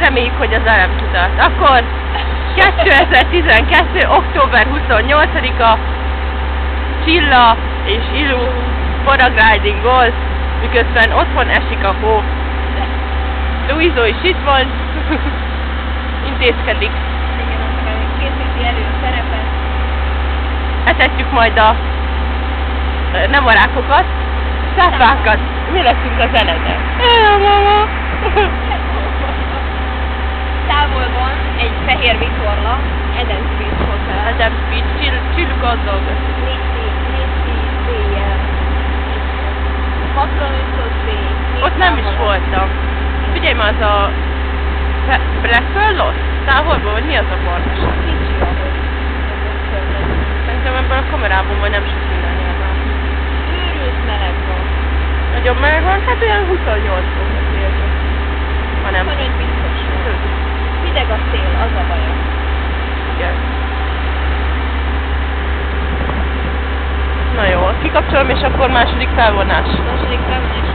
reméljük, hogy az nem kitart. Akkor 2012. október 28-a Csilla és Ilu paraglidingol, miközben otthon esik a hó. Luizó is itt van, intézkedik. Igen, aztán készíti elő a szerepet. Etetjük majd nem a rákokat, szápákat. Mi leszünk az elete? Távol van egy fehér vitorla, Eden Beach Hotel. Eden Beach, Csillu gondolkodik. Ott nem is voltam. Figyelj már, az a Blackpearl Lost távolban, vagy mi az a barnaság? Kicsi ahol. Szerintem ebből a kamerában vagy nem sok minden járnál. Őrült meleg van. Nagyon meleg van, hát olyan 28 fokot érzem. Ha nem. 25 biztos van. Hideg a szél, az a baja. Igen. Na jó, kikapcsolom és akkor második felvonás. Második felvonás.